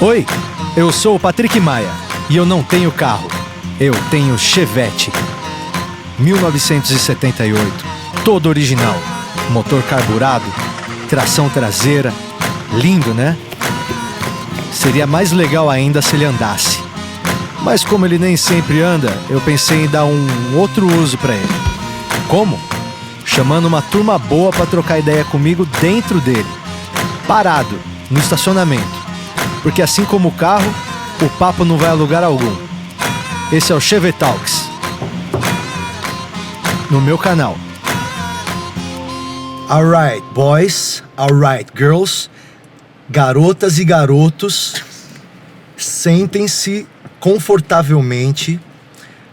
Oi, eu sou o Patrick Maia e eu não tenho carro, eu tenho Chevette. 1978, todo original, motor carburado, tração traseira, lindo, né? Seria mais legal ainda se ele andasse. Mas como ele nem sempre anda, eu pensei em dar um outro uso pra ele. Como? Chamando uma turma boa pra trocar ideia comigo dentro dele, parado, no estacionamento. Porque assim como o carro, o papo não vai a lugar algum. Esse é o CHEVETALKS, no meu canal. Alright, boys, alright, girls, garotas e garotos, sentem-se confortavelmente,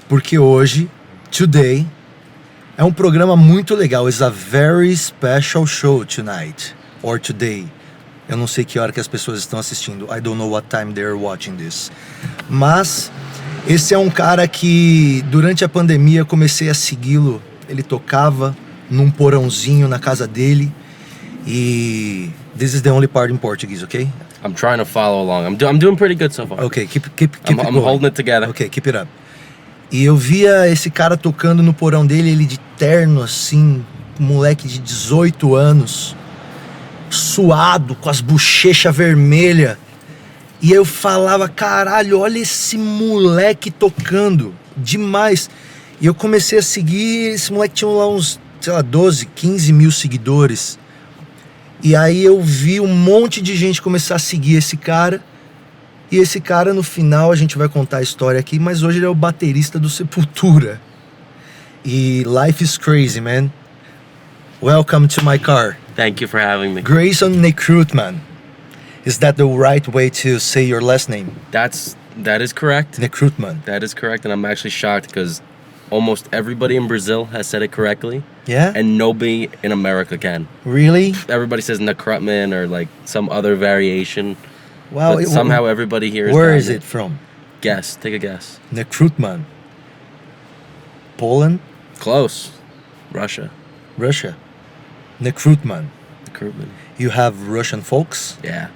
porque hoje, today, é um programa muito legal. It's a very special show tonight, or today. Eu não sei que hora que as pessoas estão assistindo. I don't know what time they're watching this. Mas esse é um cara que durante a pandemia comecei a segui-lo. Ele tocava num porãozinho na casa dele. E this is the only part in Portuguese, okay? I'm trying to follow along. I'm doing pretty good so far. Okay, keep it I'm going. holding it together. Okay, keep it up. E eu via esse cara tocando no porão dele, ele de terno assim, moleque de 18 anos, suado, com as bochechas vermelhas. E eu falava, caralho, olha esse moleque tocando, demais. E eu comecei a seguir, esse moleque tinha lá uns, 12, 15 mil seguidores. E aí eu vi um monte de gente começar a seguir esse cara. E esse cara, no final, a gente vai contar a história aqui, mas hoje ele é o baterista do Sepultura. E life is crazy, man. Welcome to my car. Thank you for having me. Greyson Nekrutman. Is that the right way to say your last name? That is correct. Nekrutman. That is correct, and I'm actually shocked because almost everybody in Brazil has said it correctly. Yeah? And nobody in America can. Really? Everybody says Nekrutman or like some other variation. Wow. But somehow everybody here is Where gotten is it from? Guess. Take a guess. Nekrutman. Poland? Close. Russia. Russia. Nekrutman. Nekrutman. You have Russian folks? Yeah.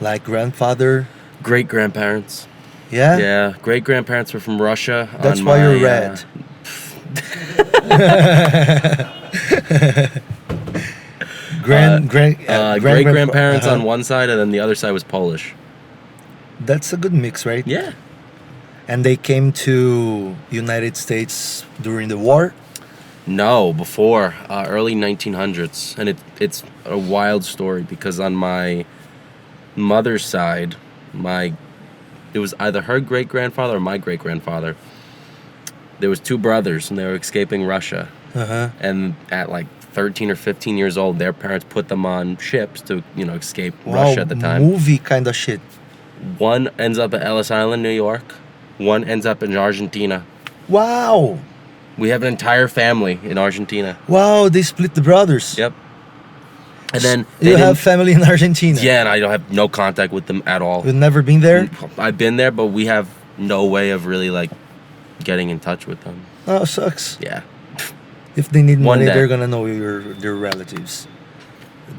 Like grandfather? Great-grandparents. Yeah? Yeah. Great-grandparents were from Russia. That's why you're red. Great-grandparents on one side, and then the other side was Polish. That's a good mix, right? Yeah. And they came to United States during the war? No, before early 1900s, and it's a wild story because on my mother's side, it was either her great-grandfather or my great-grandfather. There was two brothers, and they were escaping Russia. And at like 13 or 15 years old, their parents put them on ships to, escape Russia at the time. Movie kind of shit. One ends up at Ellis Island, New York. One ends up in Argentina. Wow. We have an entire family in Argentina. Wow, they split the brothers. Yep. And then you have family in Argentina? Yeah, and I don't have no contact with them at all. You've never been there? I've been there, but we have no way of really like getting in touch with them. Oh, sucks. Yeah. If they need money, day. They're gonna know their relatives.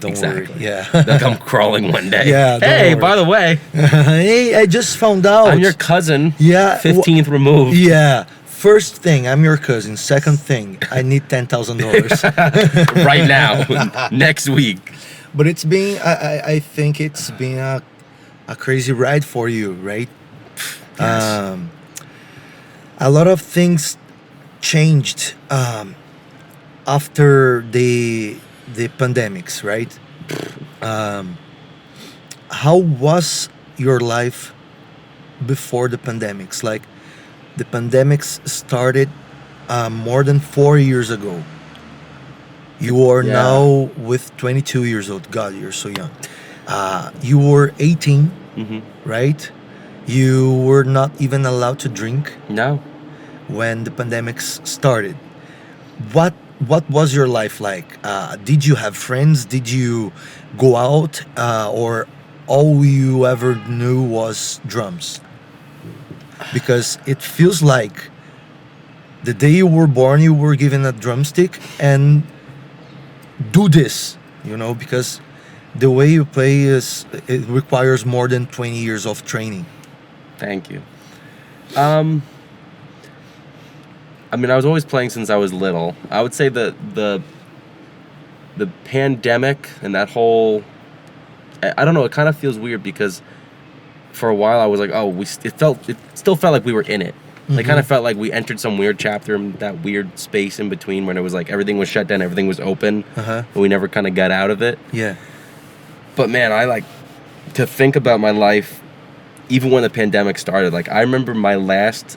Don't worry. Yeah. They'll come crawling one day. Yeah. Hey, by the way. Hey, I just found out. I'm your cousin. Yeah. 15th removed. Yeah. First thing, I'm your cousin. Second thing, I need $10,000 right now, next week. But it's been, I think it's been a crazy ride for you, right? Yes. A lot of things changed after the pandemics, right? How was your life before the pandemics? Like, the pandemics started more than 4 years ago. You are now with 22 years old. God, you're so young. You were 18, right? You were not even allowed to drink. No. When the pandemics started. What was your life like? Did you have friends? Did you go out? Or all you ever knew was drums? Because it feels like the day you were born, you were given a drumstick and do this, because The way you play it requires more than 20 years of training. Thank you. I mean, I was always playing since I was little. I would say the pandemic and that whole, I don't know, it kind of feels weird because for a while I was like, oh, it still felt like we were in it. Mm-hmm. It kind of felt like we entered some weird chapter in that weird space in between when it was like everything was shut down, everything was open, and we never kind of got out of it. Yeah. But man, I like to think about my life, even when the pandemic started. Like I remember my last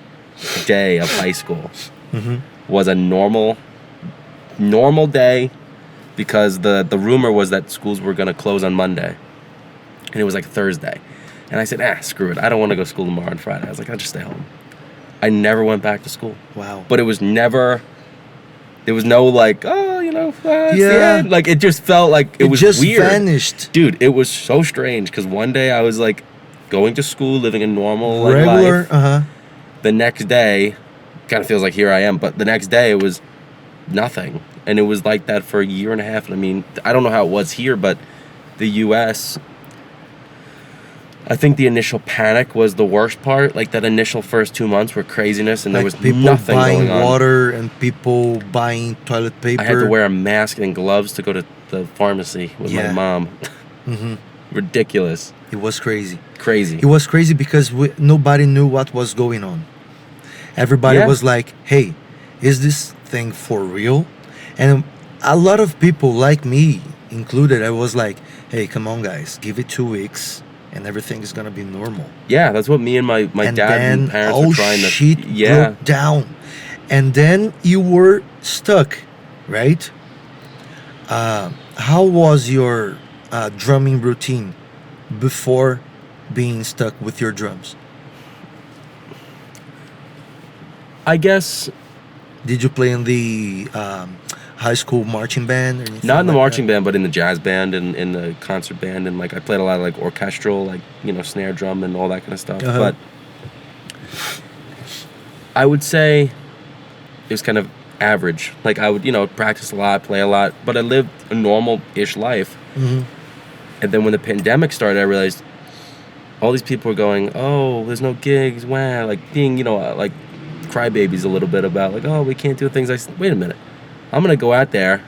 day of high school was a normal day, because the rumor was that schools were gonna close on Monday, and it was like Thursday, and I said, screw it, I don't want to go to school tomorrow and Friday. I was like, I'll just stay home. I never went back to school. Wow. But it was never. There was no like, oh, it's the end. Like it just felt like it was just weird. Vanished, dude. It was so strange because one day I was like going to school, living a normal regular life. The next day, kind of feels like here I am. But the next day it was nothing, and it was like that for a year and a half. And I mean, I don't know how it was here, but the U.S. I think the initial panic was the worst part. Like that initial first 2 months were craziness, and like there was people nothing buying going on. Water and people buying toilet paper. I had to wear a mask and gloves to go to the pharmacy with my mom. Ridiculous. It was crazy. Crazy. It was crazy because nobody knew what was going on. Everybody was like, hey, is this thing for real? And a lot of people, like me included, I was like, hey, come on, guys, give it 2 weeks. And everything is gonna be normal. Yeah, that's what me and my dad and parents were trying to. Shit broke down, and then you were stuck, right? How was your drumming routine before being stuck with your drums? I guess. Did you play in the high school marching band? Or anything? Not in the marching band, but in the jazz band and in the concert band, and like I played a lot of like orchestral, like snare drum and all that kind of stuff. But I would say it was kind of average. Like I would practice a lot, play a lot, but I lived a normal-ish life. And then when the pandemic started, I realized all these people were going, oh, there's no gigs, wow, like being like crybabies a little bit about like, oh, we can't do things. I said, wait a minute. I'm going to go out there.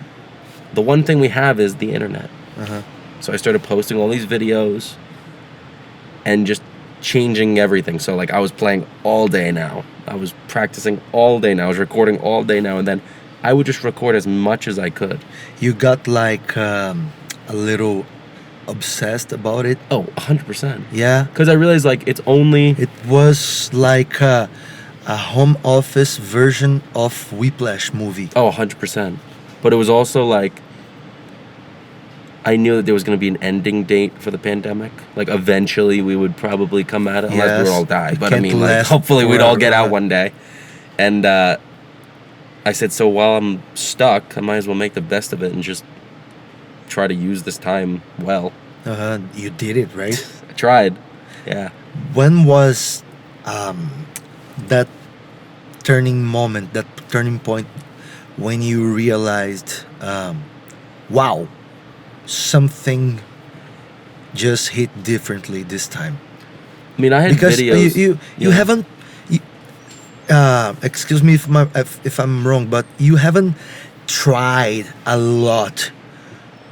The one thing we have is the internet. So I started posting all these videos and just changing everything. So like I was playing all day now. I was practicing all day now. I was recording all day now. And then I would just record as much as I could. You got like a little obsessed about it? Oh, 100%. Yeah? Because I realized like it's only... It was like... a home office version of Whiplash movie. Oh, 100%. But it was also like, I knew that there was going to be an ending date for the pandemic. Like eventually we would probably come at it, unless we would all die. But I mean, like, hopefully we'd all get out one day. And I said, so while I'm stuck, I might as well make the best of it and just try to use this time well. You did it, right? I tried. Yeah. When was that turning moment, that turning point when you realized, wow, something just hit differently this time? I mean, I had videos. You haven't. Excuse me if I'm wrong, but you haven't tried a lot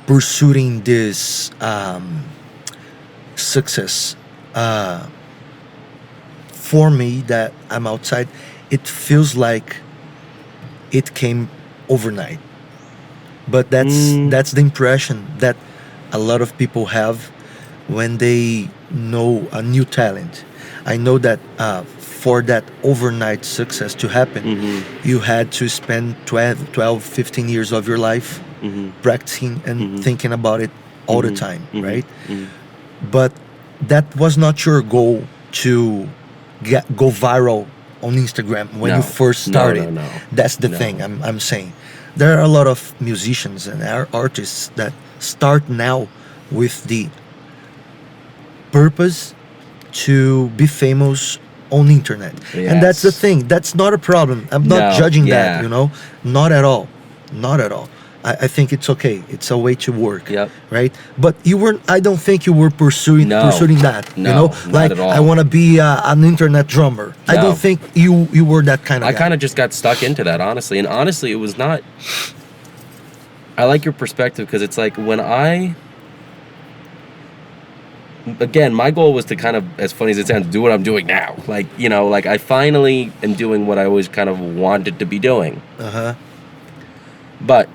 pursuing this success. For me, that I'm outside, it feels like it came overnight. But that's the impression that a lot of people have when they know a new talent. I know that for that overnight success to happen, you had to spend 12, 15 years of your life practicing and thinking about it all the time, right? But that was not your goal to go viral on Instagram when you first started. No. That's the thing I'm saying. There are a lot of musicians and artists that start now with the purpose to be famous on the internet. Yes. And that's the thing. That's not a problem. I'm not judging that, Not at all. Not at all. I think it's okay. It's a way to work. Yep. Right. But you weren't. I don't think you were pursuing that. No, you know, not like at all. I want to be an internet drummer. I No. don't think you were that kind of I guy. kind of just got stuck into that, honestly. And honestly, it was not. I like your perspective because it's like when again, my goal was to kind of, as funny as it sounds, do what I'm doing now. Like, you know, like I finally am doing what I always kind of wanted to be doing. But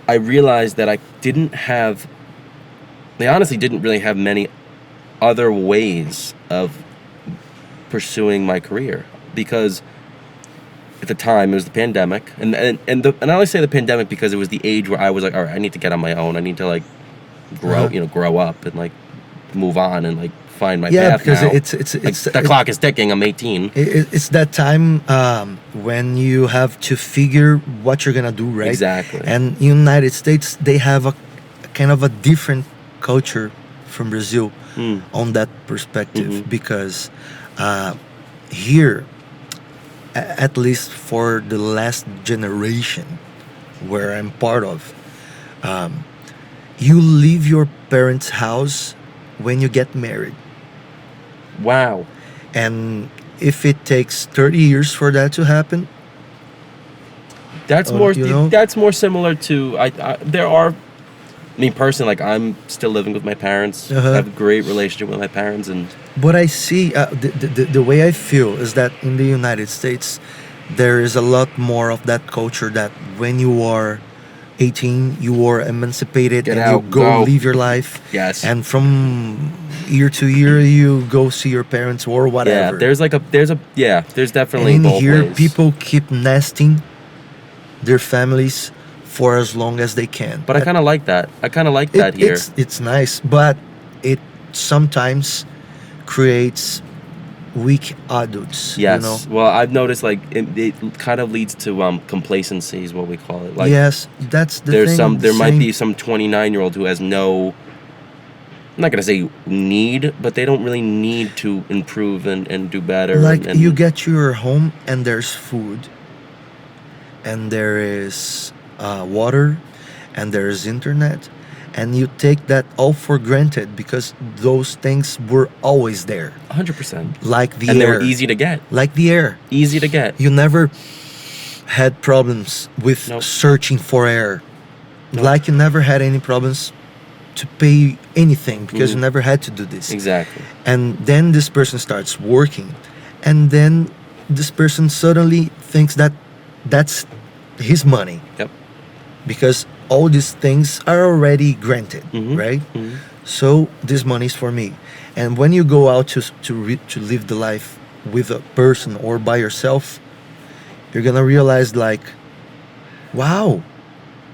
I realized that I honestly didn't really have many other ways of pursuing my career because at the time it was the pandemic, and I only say the pandemic because it was the age where I was like, all right, I need to get on my own. I need to like grow up and like move on and like find my path. Because now. it's like, the clock is ticking. I'm 18. It's that time when you have to figure what you're gonna do, right? Exactly. And in United States, they have a kind of a different culture from Brazil on that perspective because here, at least for the last generation where I'm part of, you leave your parents' house when you get married. Wow. And if it takes 30 years for that to happen, that's more similar to there are. Me personally, like I'm still living with my parents. I have a great relationship with my parents, and but I see the way I feel is that in the United States, there is a lot more of that culture that when you are 18, you are emancipated and you go live your life. Yes. And from year to year, you go see your parents or whatever. Yeah, there's definitely and in both here, ways. people keep nesting their families for as long as they can. But I kind of like that. I kind of like that here. It's nice, but it sometimes creates weak adults. Yes. You know? Well, I've noticed like it kind of leads to complacency is what we call it. Like yes, that's the thing. There might be some 29-year-old who has no, I'm not gonna say need, but they don't really need to improve and do better. Like and you get to your home and there's food, and there is water, and there is internet, and you take that all for granted because those things were always there. 100%. Like the air. And they were easy to get. Like the air. Easy to get. You never had problems with searching for air. Nope. Like you never had any problems to pay anything because you never had to do this. Exactly. And then this person starts working, and then this person suddenly thinks that that's his money. Yep. Because all these things are already granted, right? Mm-hmm. So this money is for me. And when you go out to live the life with a person or by yourself, you're gonna realize like, wow,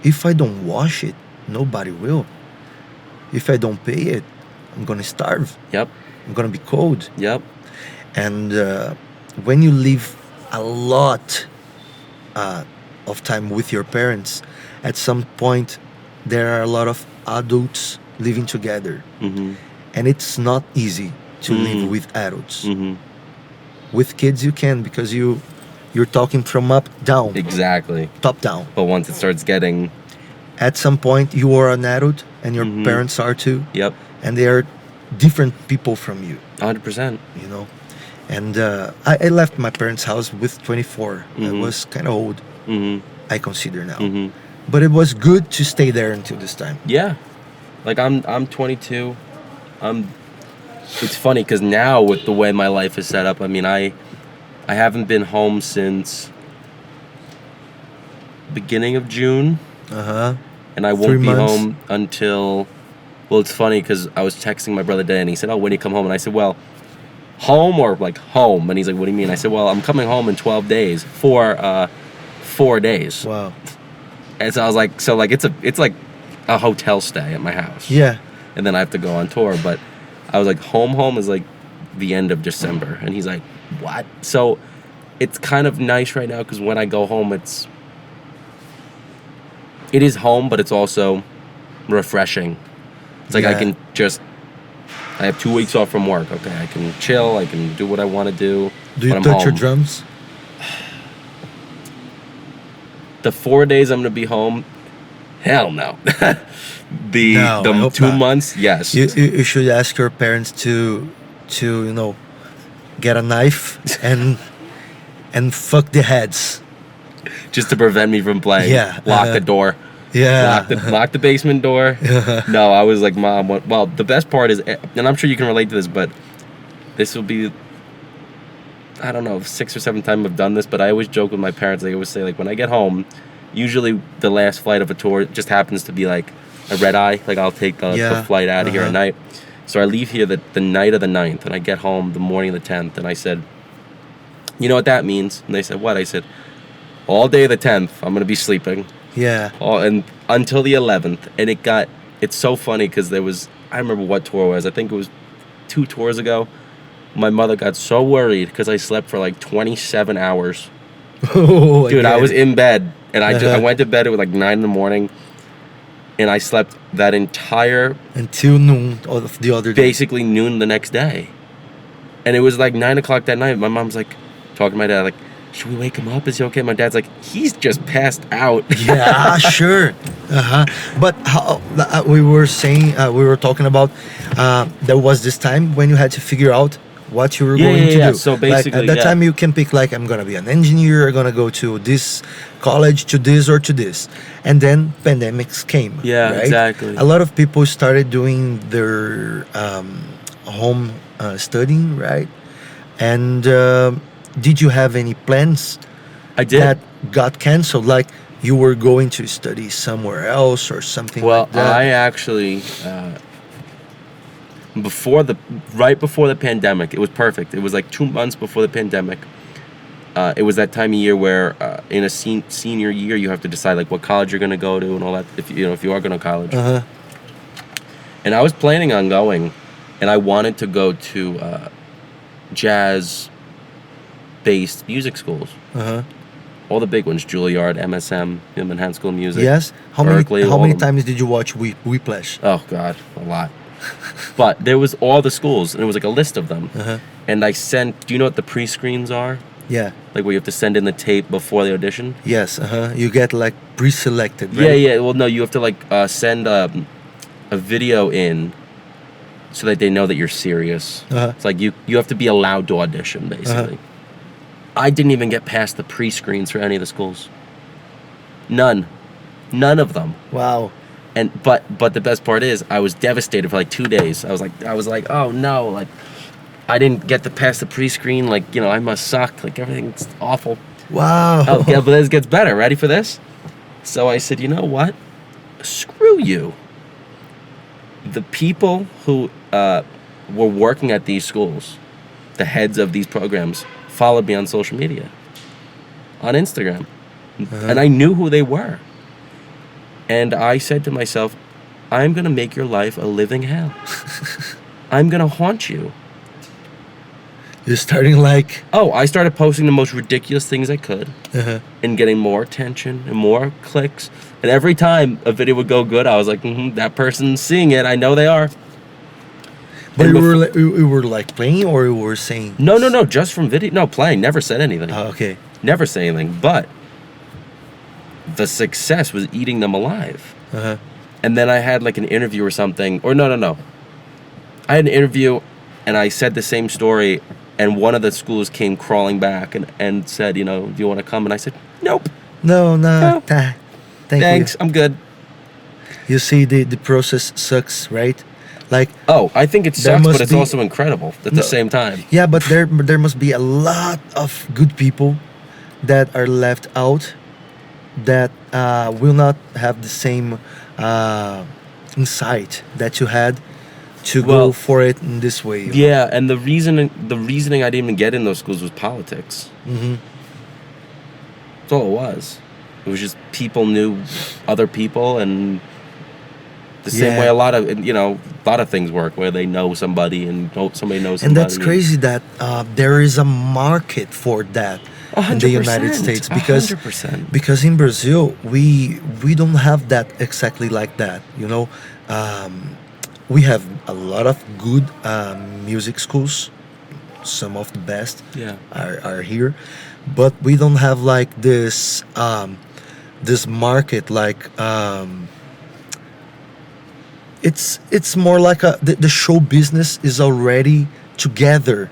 if I don't wash it, nobody will. If I don't pay it, I'm gonna starve. Yep. I'm gonna be cold. Yep. And when you live a lot of time with your parents, at some point there are a lot of adults living together, and it's not easy to live with adults. With kids you can, because you're talking from up down. Exactly. Top down. But once it starts getting, at some point you are an adult and your parents are too. Yep. And they are different people from you. 100%. You know. And I left my parents' house with 24. I was kind of old. I consider now. But it was good to stay there until this time. Yeah. Like I'm 22. It's funny because now with the way my life is set up, I mean I haven't been home since beginning of June. And I won't be home until, well, it's funny because I was texting my brother today and he said, "Oh, when do you come home?" And I said, "Well, home or like home?" And he's like, "What do you mean?" I said, "Well, I'm coming home in 12 days for 4 days." Wow. And so I was like, it's like a hotel stay at my house. Yeah. And then I have to go on tour. But I was like, home is like the end of December. And he's like, what? So it's kind of nice right now because when I go home, it is home, but it's also refreshing. It's like I have 2 weeks off from work. Okay, I can chill. I can do what I want to do. Do you touch your drums? The 4 days I'm gonna be home, hell no. the No, I hope 2 not. months, yes. You should ask your parents to get a knife and fuck the heads. Just to prevent me from playing. Yeah. Lock the door. Yeah. Lock the basement door. No, I was like, Mom, what? Well, the best part is, and I'm sure you can relate to this, but this will be, I don't know, 6 or 7 times I've done this, but I always joke with my parents. They always say, like, when I get home, usually the last flight of a tour just happens to be like a red eye. Like, I'll take the flight out of here at night. So I leave here the night of the 9th, and I get home the morning of the 10th, and I said, you know what that means? And they said, what? I said, all day of the 10th, I'm going to be sleeping. Yeah. And until the 11th. And it's so funny because I remember what tour it was. I think it was 2 tours ago. My mother got so worried because I slept for like 27 hours. Oh, Dude, I was in bed. And I went to bed at like 9 in the morning. And I slept that entire... Until noon of the other day. Basically noon the next day. And it was like 9 o'clock that night. My mom's like, talking to my dad, like, should we wake him up? Is he okay? My dad's like, he's just passed out. Yeah, sure. But how, we were talking about, there was this time when you had to figure out what you were going to do. So basically, at that time you can pick, like, I'm gonna be an engineer, I'm gonna go to this college, to this or to this, and then pandemics came. Yeah, right? exactly. A lot of people started doing their home studying, right? And did you have any plans? I did. That got canceled, like you were going to study somewhere else or something like that? Well, I actually, right before the pandemic, it was perfect. It was like 2 months before the pandemic. It was that time of year where in a senior year, you have to decide like what college you're going to go to and all that, if you are going to college. And I was planning on going, and I wanted to go to jazz-based music schools. All the big ones, Juilliard, MSM, Manhattan School of Music. Yes. How Berkeley, many times did you watch Whiplash? Oh God, a lot. But there was all the schools, and it was like a list of them. And I sent. Do you know what the pre-screens are? Yeah. Like where you have to send in the tape before the audition. Yes. You get like pre-selected. Right? Yeah. Well, no, you have to like send a video in, so that they know that you're serious. It's like you have to be allowed to audition, basically. I didn't even get past the pre-screens for any of the schools. None of them. Wow. And but the best part is I was devastated for like 2 days. I was like, oh no, like I didn't get to pass the pre-screen. Like, I must suck. Like everything's awful. Wow. Oh yeah, but this gets better. Ready for this? So I said, you know what? Screw you. The people who were working at these schools, the heads of these programs, followed me on social media, on Instagram. And I knew who they were. And I said to myself, I'm going to make your life a living hell. I'm going to haunt you. You're starting like... Oh, I started posting the most ridiculous things I could and getting more attention and more clicks. And every time a video would go good, I was like, that person's seeing it. I know they are. But you were like playing, or you were saying... No, just from video. No, playing. Never said anything. Oh, okay. Never say anything. But the success was eating them alive. And then I had like an interview or something. Or no. I had an interview, and I said the same story, and one of the schools came crawling back and said, do you want to come? And I said, nope. No. Thanks. I'm good. You see, the process sucks, right? Like, I think it sucks, but it's also incredible at the same time. Yeah, but there must be a lot of good people that are left out that will not have the same insight that you had to go for it in this way. Yeah, and the reasoning I didn't even get in those schools was politics. That's all it was. It was just people knew other people, and the same way a lot of things work, where they know somebody and somebody knows somebody. And that's crazy that there is a market for that 100%, in the United States, because 100%. Because in Brazil we don't have that exactly like that. We have a lot of good music schools. Some of the best are here, but we don't have like this this market like it's more like the show business is already together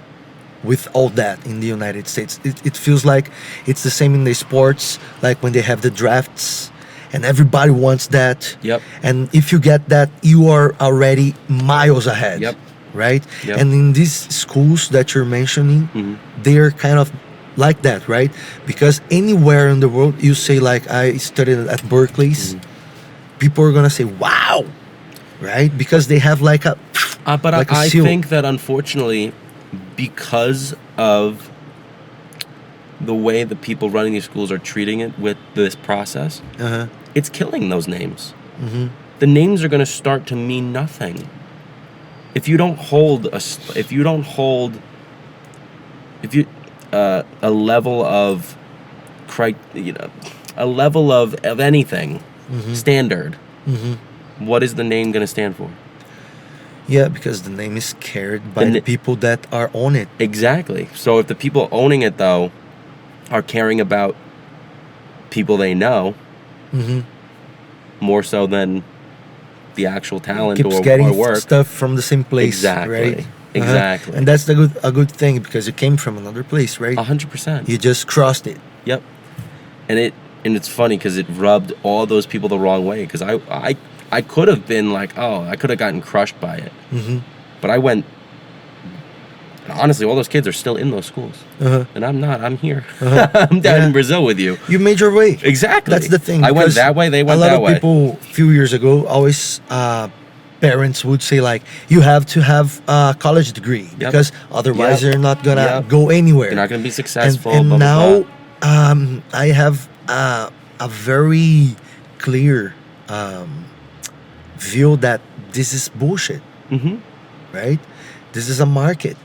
with all that in the United States. It feels like it's the same in the sports, like when they have the drafts and everybody wants that. Yep. And if you get that, you are already miles ahead. Yep. Right? Yep. And in these schools that you're mentioning, they're kind of like that, right? Because anywhere in the world you say like I studied at Berkeley's, people are gonna say, wow, right? Because they have like a but like I seal. think that unfortunately, because of the way the people running these schools are treating it with this process, it's killing those names. The names are going to start to mean nothing if you don't hold a level of a level of anything standard. What is the name going to stand for? Yeah, because the name is carried by the people that are on it. Exactly. So if the people owning it, though, are caring about people they know more so than the actual talent Keeps or getting work. stuff from the same place, Exactly. right? Exactly. And that's a good thing because it came from another place, right? 100%. You just crossed it. Yep. And it's funny because it rubbed all those people the wrong way because I could have been like, oh, I could have gotten crushed by it. But I went, honestly, all those kids are still in those schools. And I'm not. I'm here. I'm down in Brazil with you. You made your way. Exactly. That's the thing. I went that way, they went that way. A lot of people, a few years ago, always, parents would say like, you have to have a college degree because otherwise you're not going to go anywhere. You're not going to be successful. And blah, now blah, blah. I have a very clear view that this is bullshit, right? This is a market.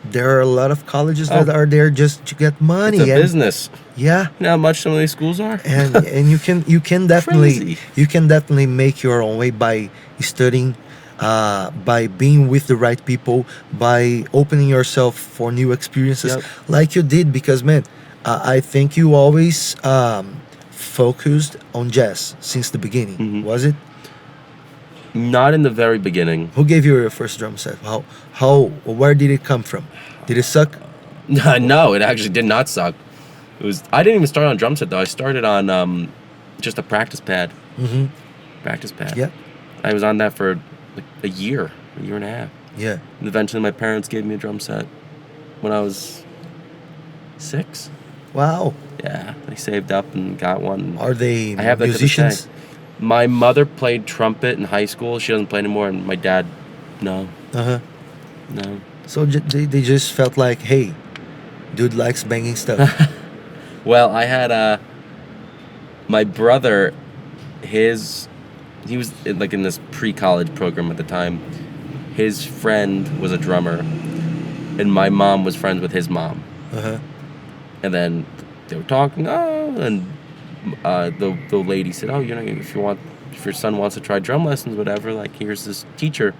There are a lot of colleges that are there just to get money. It's a business. Yeah. You know how much some of these schools are? and you can definitely make your own way by studying, by being with the right people, by opening yourself for new experiences like you did, because man, I think you always focused on jazz since the beginning. Was it? Not in the very beginning. Who gave you your first drum set? Where did it come from? Did it suck? No, it actually did not suck. I didn't even start on drum set though. I started on just a practice pad. Practice pad. Yeah. I was on that for like a year and a half. Yeah. And eventually my parents gave me a drum set when I was 6. Wow. Yeah, they saved up and got one. Are they I have that musicians? to this day. My mother played trumpet in high school. She doesn't play anymore. And my dad, no. No. So they just felt like, hey, dude likes banging stuff. Well, I had my brother, he was like in this pre-college program at the time. His friend was a drummer, and my mom was friends with his mom. And then they were talking, and the lady said, oh, if your son wants to try drum lessons, whatever, like here's this teacher.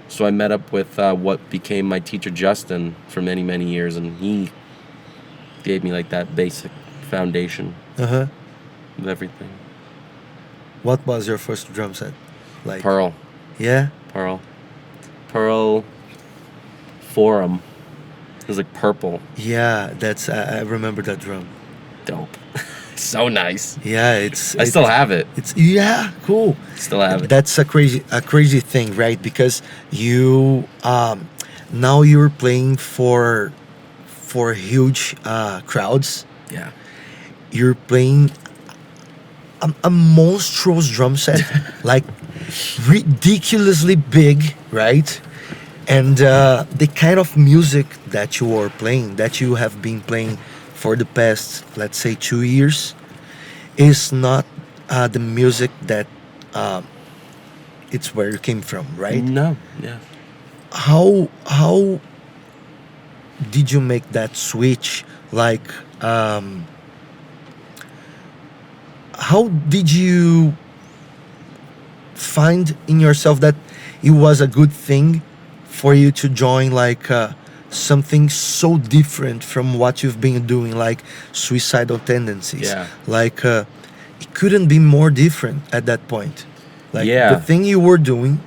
So I met up with what became my teacher, Justin, for many, many years, and he gave me like that basic foundation of everything. What was your first drum set? Like Pearl. Yeah? Pearl Forum. It was like purple. Yeah, that's I remember that drum. Dope. So nice. Yeah, I still have it. It's cool. Still have it. That's a crazy thing, right? Because you now you're playing for huge crowds. Yeah. You're playing a monstrous drum set, like ridiculously big, right? And the kind of music that you are playing, that you have been playing for the past, let's say, 2 years, is not the music that it's where you came from, right? No, yeah. How did you make that switch? Like, how did you find in yourself that it was a good thing for you to join like something so different from what you've been doing, like suicidal tendencies, like it couldn't be more different at that point. Like Yeah. the thing you were doing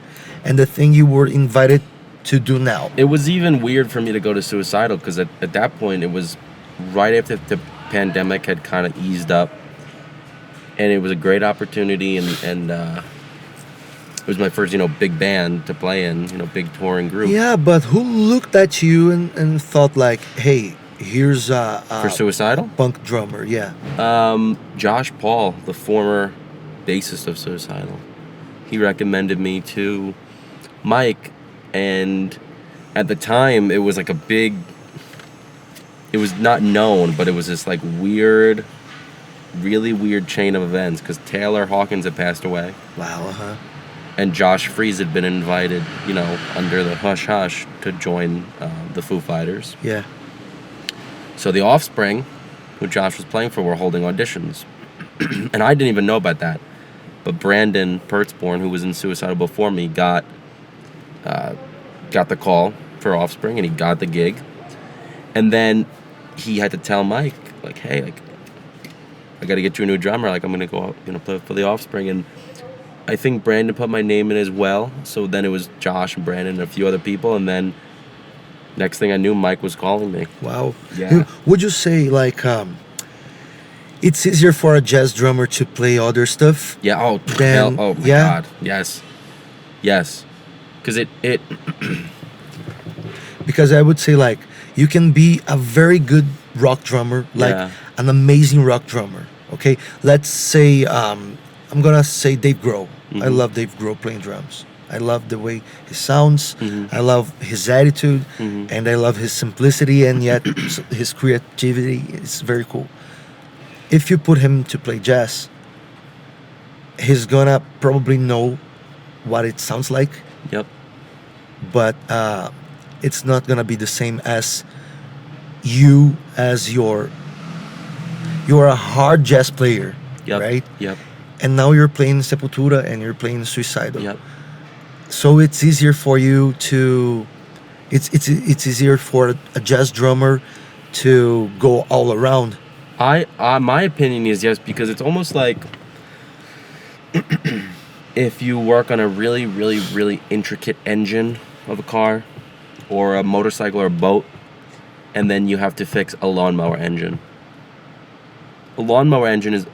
and the thing you were invited to do now. It was even weird for me to go to Suicidal because at that point it was right after the pandemic had kind of eased up, and it was a great opportunity, and it was my first big band to play in, big touring group. Yeah, but who looked at you and thought like, hey, here's a For Suicidal? punk drummer? Yeah. Josh Paul, the former bassist of Suicidal, he recommended me to Mike, and at the time it was like it was not known, but it was this like weird, really weird chain of events because Taylor Hawkins had passed away. Wow. And Josh Freese had been invited, under the hush-hush to join the Foo Fighters. Yeah. So the Offspring, who Josh was playing for, were holding auditions. And I didn't even know about that. But Brandon Pertzborn, who was in Suicidal before me, got the call for Offspring, and he got the gig. And then he had to tell Mike, like, hey, like, I got to get you a new drummer. Like, I'm going to go out, play for the Offspring. And I think Brandon put my name in as well. So then it was Josh and Brandon and a few other people. And then next thing I knew, Mike was calling me. Wow. Yeah. Would you say, like, it's easier for a jazz drummer to play other stuff? Yeah. Oh, Then, oh my yeah. God. Yes. Because it Because I would say, like, you can be a very good rock drummer, like an amazing rock drummer, okay? Let's say, I'm going to say Dave Grohl. I love Dave Grohl playing drums. I love the way he sounds. I love his attitude, and I love his simplicity, and yet his creativity is very cool. If you put him to play jazz, he's going to probably know what it sounds like. Yep. But it's not gonna be the same as you, as you're a hard jazz player, right? Yep. And now you're playing Sepultura and you're playing Suicidal. Yep. So it's easier for you to, it's easier for a jazz drummer to go all around. My opinion is yes, because it's almost like if you work on a really, really, really intricate engine of a car or a motorcycle or a boat, and then you have to fix a lawnmower engine. A lawnmower engine is,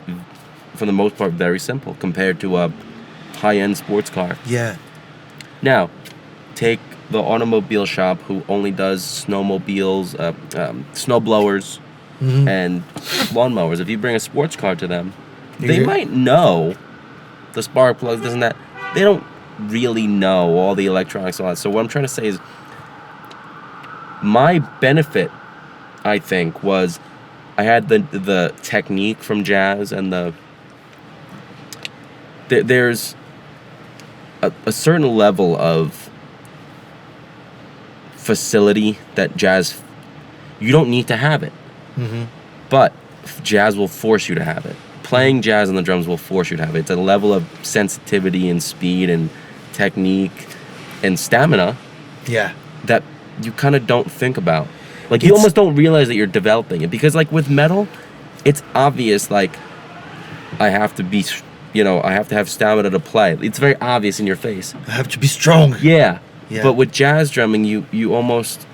for the most part, very simple compared to a high-end sports car. Yeah. Now, take the automobile shop who only does snowmobiles, snowblowers, and lawnmowers. If you bring a sports car to them, they might know the spark plugs, this and that. They don't really know all the electronics and all that. So what I'm trying to say is, my benefit, I think, was I had the technique from jazz, and there's a certain level of facility that jazz, you don't need to have it. But jazz will force you to have it. Playing jazz on the drums will force you to have it. It's a level of sensitivity and speed and technique and stamina that you kind of don't think about. Like, you almost don't realize that you're developing it. Because, like, with metal, it's obvious, like, I have to be, I have to have stamina to play. It's very obvious in your face. I have to be strong. Yeah. But with jazz drumming, you almost...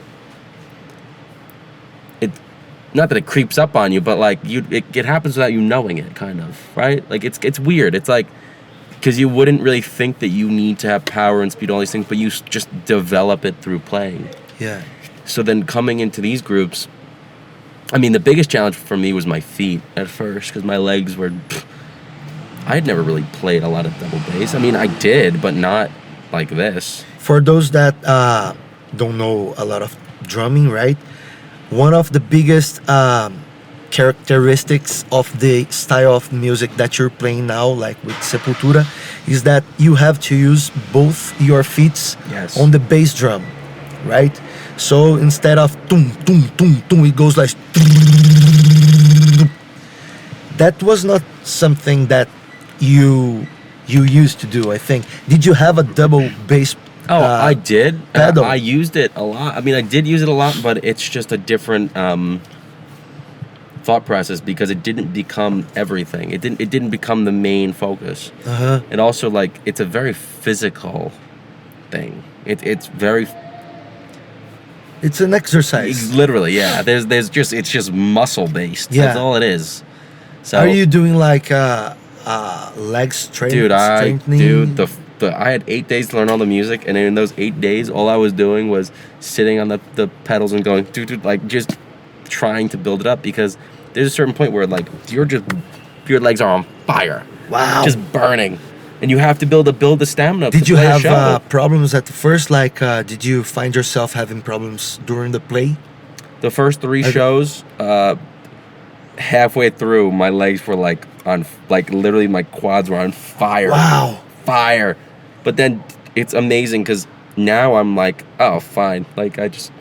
Not that it creeps up on you, but like it happens without you knowing it, kind of, right? Like it's weird. It's like, because you wouldn't really think that you need to have power and speed, all these things, but you just develop it through playing. Yeah. So then coming into these groups, I mean, the biggest challenge for me was my feet at first, because my legs were. I had never really played a lot of double bass. I mean, I did, but not like this. For those that don't know a lot of drumming, right? One of the biggest characteristics of the style of music that you're playing now, like with Sepultura, is that you have to use both your feet on the bass drum, right? So instead of tum, tum, tum, tum, it goes like... That was not something that you used to do, I think. Did you have a double bass? I did. Pedal. I used it a lot. I mean, I did use it a lot, but it's just a different. thought process because it didn't become everything. It didn't become the main focus. And also, like, it's a very physical thing. It's very. It's an exercise. Literally, yeah. There's just it's just muscle based. Yeah. That's all it is. So are you doing like legs training? Dude, I strengthening? I had 8 days to learn all the music, and in those 8 days, all I was doing was sitting on the pedals and going, dude, like just trying to build it up, because there's a certain point where like your legs are on fire. Wow. Just burning. And you have to build the stamina. Did to you play a have show. problems at the first? Like, did you find yourself having problems during the play? The first 3 shows, halfway through, my legs were like on, like literally my quads were on fire. Wow. Fire. But then it's amazing because now I'm like, oh, fine. Like I just,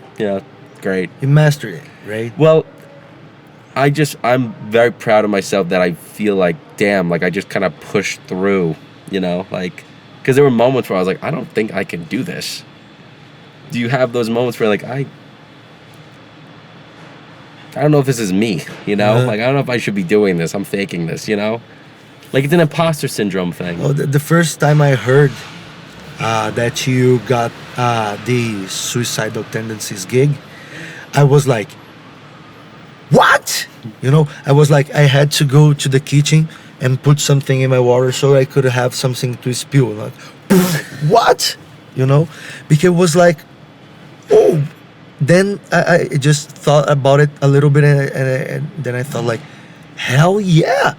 great. You mastered it, right? Well, I'm very proud of myself that I feel like, damn, like I just kind of pushed through, like, because there were moments where I was like, I don't think I can do this. Do you have those moments where like, I don't know if this is me, like, I don't know if I should be doing this. I'm faking this, like it's an imposter syndrome thing. Oh, the first time I heard that you got the suicidal tendencies gig, I was like, what? I was like, I had to go to the kitchen and put something in my water so I could have something to spill. Like, what? Because it was like, oh. Then I just thought about it a little bit, and then I thought like, hell yeah.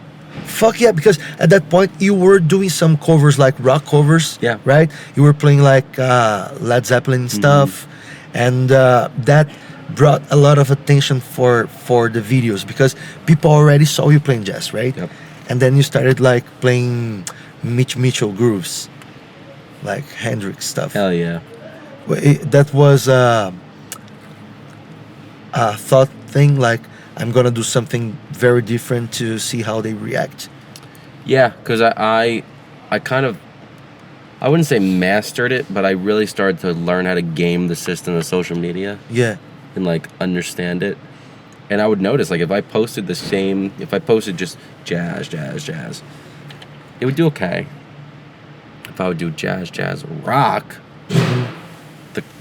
Fuck yeah, because at that point you were doing some covers, like rock covers, yeah, right? You were playing like Led Zeppelin stuff, and that brought a lot of attention for the videos because people already saw you playing jazz, right? Yep. And then you started like playing Mitch Mitchell grooves, like Hendrix stuff. Hell yeah. That was a thought thing, like I'm gonna do something very different to see how they react. Yeah, because I kind of, I wouldn't say mastered it, but I really started to learn how to game the system of social media. Yeah. And like understand it. And I would notice, like, if I posted just jazz, it would do okay. If I would do jazz, rock,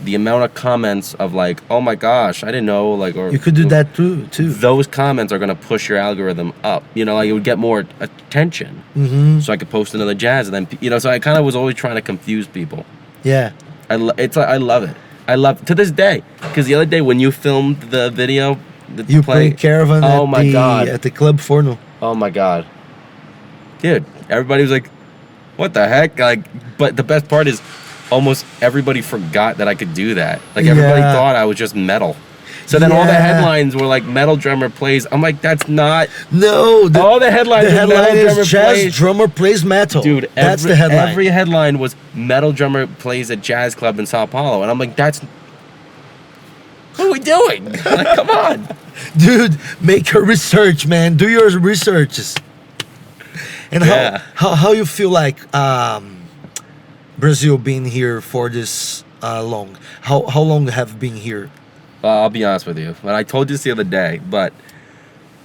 the amount of comments of like, oh my gosh, I didn't know, like, or you could do that too. Those comments are gonna push your algorithm up. Like it would get more attention. So I could post another jazz, and then so I kind of was always trying to confuse people. Yeah. I love it. I love to this day, because the other day when you filmed the video, you played Caravan God, at the Club Forno. Oh my God, dude! Everybody was like, "What the heck?" Like, but the best part is, almost everybody forgot that I could do that. Like everybody thought I was just metal. So then all the headlines were like, metal drummer plays. I'm like, that's not. No. All the headlines. The headline metal is jazz drummer plays metal. Dude, that's the headline. Every headline was metal drummer plays at jazz club in Sao Paulo, and I'm like, that's. What are we doing? Like, come on. Dude, make your research, man. Do your researches. And how you feel like Brazil being here for this long? How long have you been here? I'll be honest with you. And I told you this the other day, but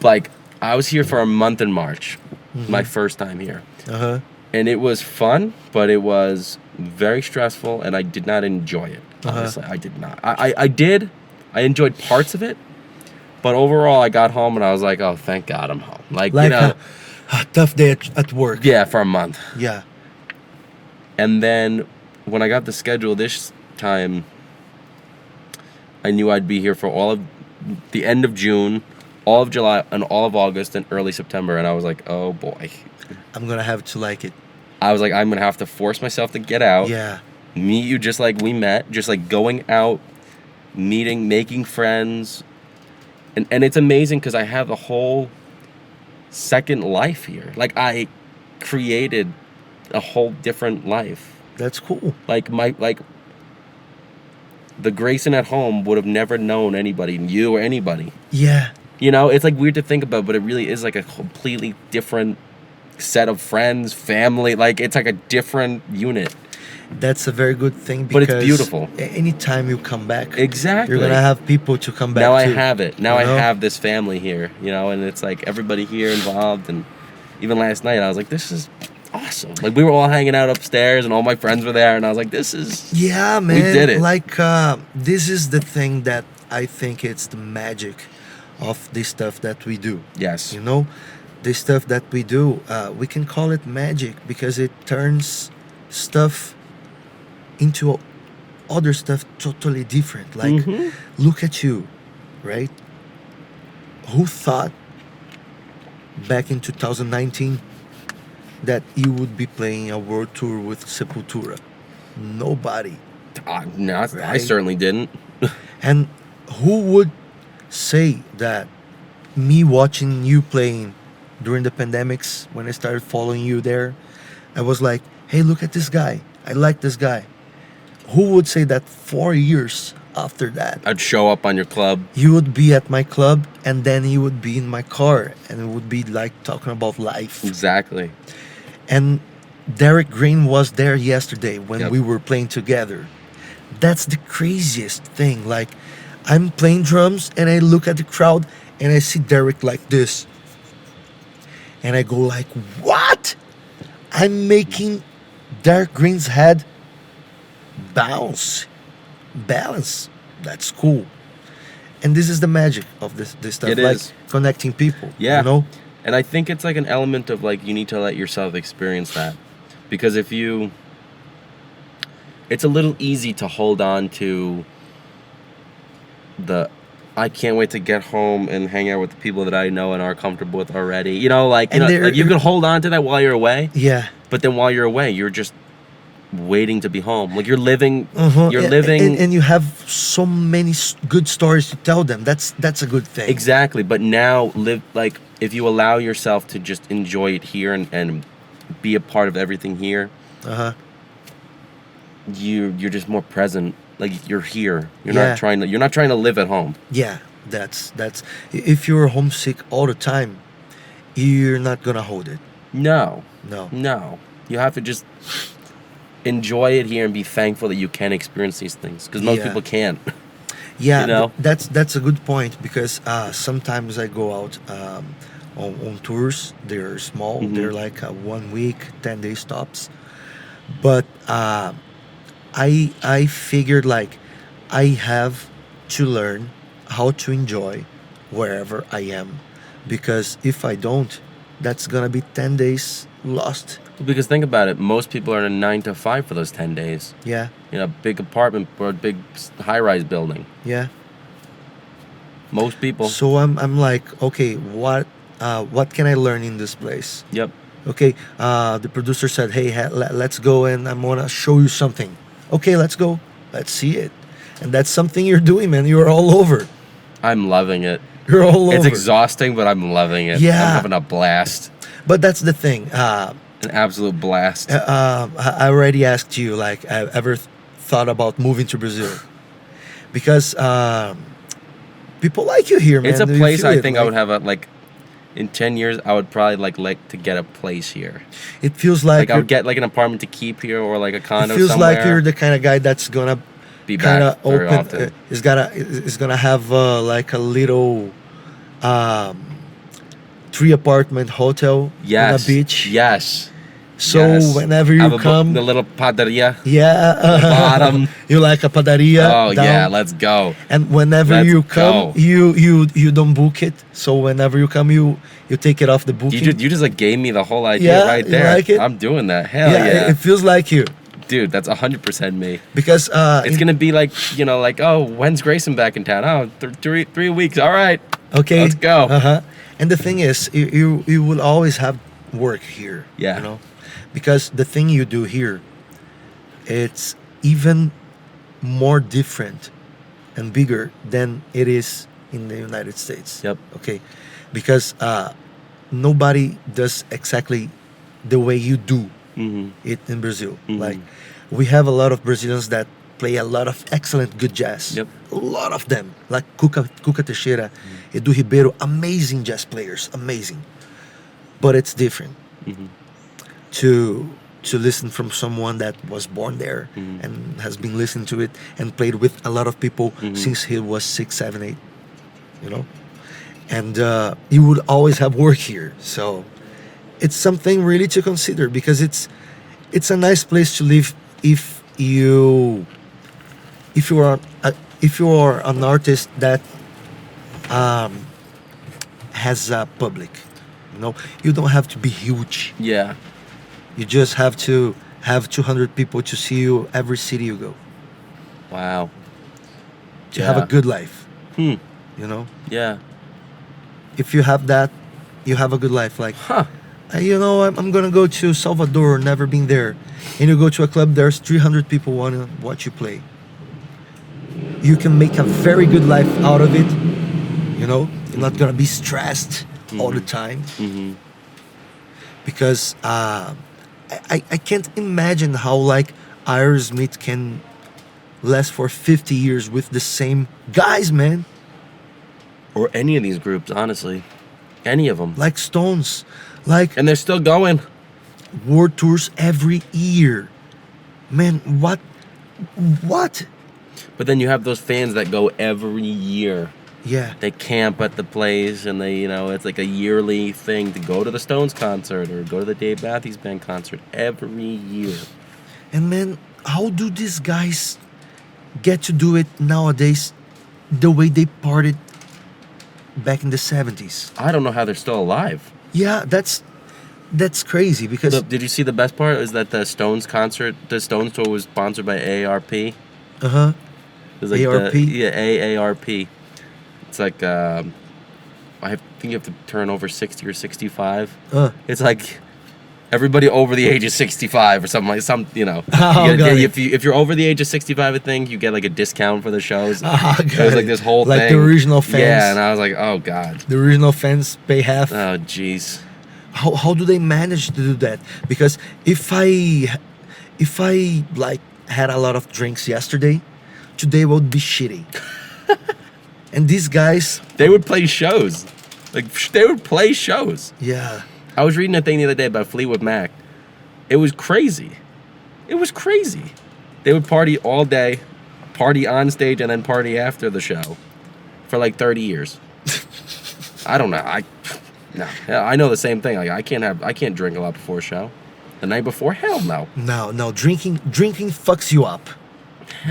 like I was here for a month in March, my first time here. And it was fun, but it was very stressful, and I did not enjoy it. Honestly, I did not. I did. I enjoyed parts of it, but overall, I got home and I was like, "Oh, thank God, I'm home." Like a tough day at work. Yeah, for a month. Yeah. And then when I got the schedule this time, I knew I'd be here for all of the end of June, all of July, and all of August, and early September. And I was like, "Oh boy, I'm gonna have to like it." I was like, "I'm gonna have to force myself to get out." Yeah. Meet you just like we met, just like going out, meeting, making friends, and it's amazing because I have a whole second life here. Like I created a whole different life. That's cool. Like the Greyson at home would have never known anybody, you or anybody. Yeah. It's like weird to think about, but it really is like a completely different set of friends, family. Like it's like a different unit. That's a very good thing But because it's beautiful. Anytime you come back, Exactly. you're gonna have people to come back. Now I to, have it. Now you know? I have this family here, you know, and it's like everybody here involved. And even last night, I was like, this is awesome. Like, we were all hanging out upstairs, and all my friends were there, and I was like, this is... Yeah, man. We did it. Like, this is the thing that I think it's the magic of the stuff that we do. Yes. You know, the stuff that we do, we can call it magic because it turns stuff into other stuff totally different. Like, look at you, right? Who thought back in 2019 that you would be playing a world tour with Sepultura? Nobody. No, I Right? certainly didn't. And who would say that me watching you playing during the pandemics, when I started following you there, I was like, hey, look at this guy. I like this guy. Who would say that 4 years after that, I'd show up on your club. you would be at my club and then you would be in my car and it would be like talking about life. Exactly. And Derek Green was there yesterday when Yep. we were playing together. That's the craziest thing. Like, I'm playing drums and I look at the crowd and I see Derek like this. And I go like, what? I'm making Derek Green's head balance. That's cool. And this is the magic of this stuff. It like is. connecting people. Yeah. You know? And I think it's like an element of like, you need to let yourself experience that. Because if you... It's a little easy to hold on to the... I can't wait to get home and hang out with the people that I know and are comfortable with already. You know, like, like you can hold on to that while you're away. Yeah. But then while you're away, you're just waiting to be home. Like, you're living... You're Yeah, living... and you have so many good stories to tell them. That's a good thing. Exactly. But now, like, if you allow yourself to just enjoy it here and be a part of everything here, you're just more present. Like, you're here. You're Yeah. not trying to live at home. Yeah, that's if you're homesick all the time, you're not gonna hold it. No. No. You have to just enjoy it here and be thankful that you can experience these things, because most Yeah. people can't. Yeah, You know? that's a good point because sometimes I go out on tours. They're small. They're like 1 week, 10-day stops. But I figured like I have to learn how to enjoy wherever I am, because if I don't, that's gonna be 10 days lost. Because think about it, most people are in a 9 to 5 for those 10 days. Yeah, In a big apartment or a big high-rise building. yeah. Most people. So I'm like, okay, what can I learn in this place? Yep. Okay, the producer said, hey, let's go and I'm gonna show you something. Okay, let's go. Let's see it. And that's something you're doing, man. You're all over. I'm loving it. You're all over. It's exhausting, but I'm loving it. Yeah. I'm having a blast. But that's the thing. An absolute blast. I already asked you, like, ever thought about moving to Brazil? Because people like you here, man. It's a Do you place feel I it? think I Like, would have a, like, in 10 years, I would probably like to get a place here. It feels like, Like I would get like an apartment to keep here or like a it condo feels somewhere. like you're the kind of guy that's gonna Be kind back of very open. often. Is gonna have like a little 3-apartment hotel Yes. on a beach. Yes. So Yes. whenever Have you a come, the little padaria. yeah, bottom. you like a padaria. Oh down, yeah, let's go. And whenever Let's you come, go. you don't book it. So whenever you come, you take it off the booking. You just like gave me the whole idea Yeah, right you there. like it? I'm doing that. Hell yeah, yeah. It feels like you Dude, that's 100% me. because It's gonna be like, you know, like, oh, when's Greyson back in town? Oh, 3 weeks. All right. okay, Let's go. And the thing is, you will always have work here. Yeah. You know, because the thing you do here, it's even more different and bigger than it is in the United States. Yep. Okay, because nobody does exactly the way you do it in Brazil. Like, we have a lot of Brazilians that play a lot of excellent good jazz. Yep. A lot of them, like Cuca Teixeira, Edu Ribeiro, amazing jazz players, amazing. But it's different to to listen from someone that was born there Mm-hmm. and has been listening to it and played with a lot of people Mm-hmm. since he was 6, 7, 8, you know. And you would always have work here, so it's something really to consider, because it's a nice place to live if you are an artist that has a public. You know, you don't have to be huge. Yeah. You just have to have 200 people to see you every city you go. Wow. To have a good life. Hmm. You know, Yeah. if you have that, you have a good life. Like, Huh. you know, I'm gonna go to Salvador, never been there, and you go to a club, there's 300 people want to watch you play. You can make a very good life out of it. You know, you're not gonna be stressed all the time, Mm-hmm. because I can't imagine how like Aerosmith can last for 50 years with the same guys, man. Or any of these groups, honestly. Any of them. Like Stones, like And they're still going. world tours every year. Man, what? But then you have those fans that go every year. Yeah, They camp at the place, and they, it's like a yearly thing to go to the Stones concert or go to the Dave Matthews Band concert every year. and man, how do these guys get to do it nowadays the way they partied back in the 70s? I don't know how they're still alive. Yeah, that's crazy, because Did you see the best part? Is that the Stones tour was sponsored by AARP. uh-huh. It was like AARP? AARP. It's like I think you have to turn over 60 or 65. It's like everybody over the age of 65 or something like You Oh, get- got it. if you're over the age of 65, I think you get like a discount for the shows. Got It was like it. this whole Like thing. the original fans. Yeah, and I was like, oh god. The original fans pay half. Oh jeez. How do they manage to do that? Because if I like had a lot of drinks yesterday, today would be shitty. And these guys, They would play shows. They would play shows. yeah, I was reading a thing the other day about Fleetwood Mac. It was crazy. It was crazy. They would party all day, party on stage, and then party after the show for like 30 years. I don't know. I know the same thing. Like I can't drink a lot before a show. The night before, hell no. no, drinking fucks you up.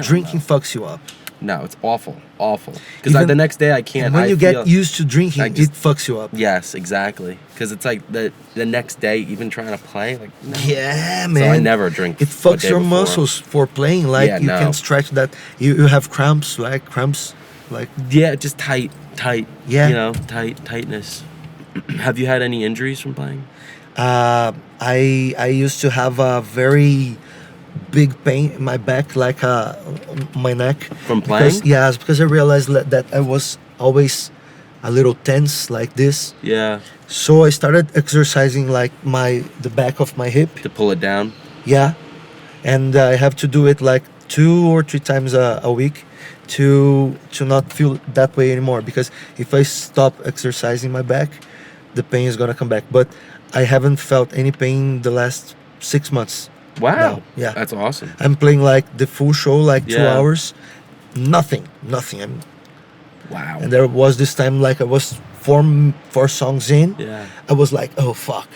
Drinking fucks you up. No, it's awful. Because Even- the next day I can't. And when I you feel- get used to drinking, I just- it fucks you up. Yes, exactly. Because it's like the next day, even trying to play, like no. Yeah, man. So I never drink. It a fucks day your before. muscles for playing. Like Yeah, you no. can stretch that. You have cramps, like Yeah, just tight. Yeah. Tightness. Have you had any injuries from playing? I used to have a very big pain in my back, like my neck. From playing? Because I realized that I was always a little tense like this. Yeah. So I started exercising like the back of my hip. To pull it down? Yeah. And I have to do it like 2 or 3 times a week to not feel that way anymore. Because if I stop exercising my back, the pain is gonna come back. But I haven't felt any pain the last 6 months. Wow. No, yeah. That's awesome. I'm playing like the full show, like 2 Yeah. hours. Nothing. Wow. And there was this time like I was four songs in. Yeah. I was like, oh fuck.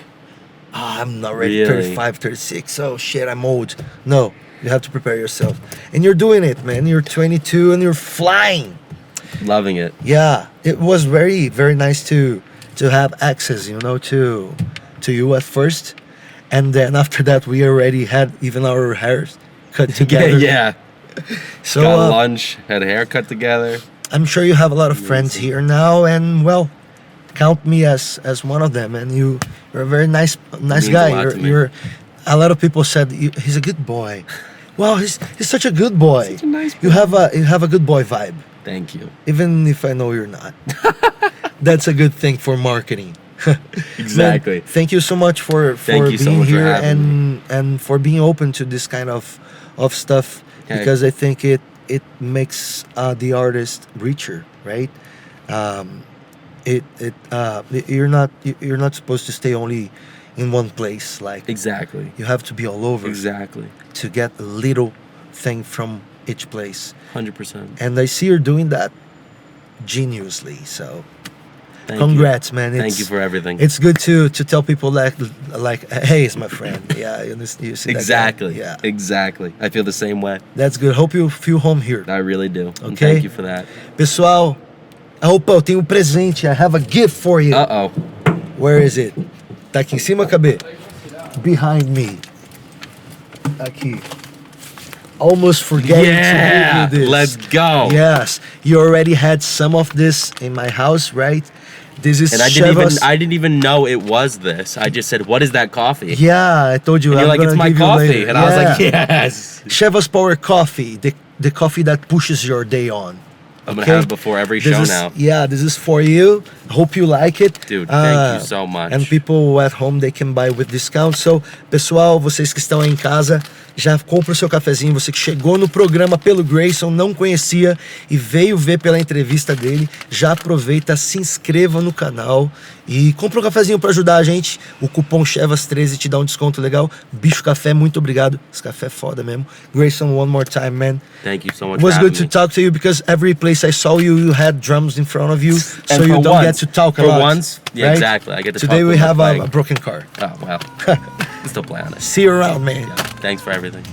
I'm not ready. Really? 35, 36. Oh shit, I'm old. No, you have to prepare yourself. And you're doing it, man. You're 22 and you're flying. Loving it. Yeah. It was very, very nice to have access, to you at first. And then after that, we already had even our hairs cut together. Yeah. So Got lunch, had a haircut together. I'm sure you have a lot of friends here now, and well, count me as one of them. And you're a very nice Means a guy. lot to me. You're a lot of people said he's a good boy. Wow, he's such a good boy. Such a nice You have a good boy vibe, Thank you. even if I know you're not. That's a good thing for marketing. Exactly. Man, thank you so much for Thank you so being much for here having and for being open to this kind of stuff. Okay. Because I think it makes the artist richer, right? You're not supposed to stay only in one place. Like Exactly. you have to be all over Exactly. to get a little thing from each place. 100%. And I see you're doing that geniusly. So Thank congrats, you. man. Thank you for everything. It's good to tell people like hey, it's my friend. Yeah, you see that guy? Exactly. Yeah, Exactly. I feel the same way. that's good. Hope you feel home here. I really do. And Okay. thank you for that. Pessoal, opa, eu tenho um presente. I have a gift for you. Uh-oh. Where is it? Tá aqui em cima, Kabe? Behind me. Aqui. Almost forgetting Yeah. to give you this. Let's go. Yes, you already had some of this in my house, right? This is And Cheva's. I didn't even know it was this. I just said, "What is that coffee?" Yeah, I told you. And you're like, "It's gonna my give you coffee," later. and I was like, "Yes." Cheva's Power Coffee, the coffee that pushes your day on. I'm gonna have it before every This show is, now. Yeah, this is for you. Hope you like it. Dude, thank you so much. And people at home, they can buy with discount. So, pessoal, vocês que estão aí em casa, já compra o seu cafezinho. Você que chegou no programa pelo Greyson, não conhecia e veio ver pela entrevista dele, já aproveita, se inscreva no canal e compra um cafezinho para ajudar a gente. O cupom Chevas13 te dá um desconto legal. Bicho Café, muito obrigado. Esse café é foda mesmo. Greyson, one more time, man. Thank you so much. It was for good having to talk to you because every place I saw you, you had drums in front of you, so And you for don't once- get to talk a for lot. once, yeah, right? exactly. I get to Today talk we with my have playing. a broken car. Oh well, still play on it. See you around, man. Thanks for everything.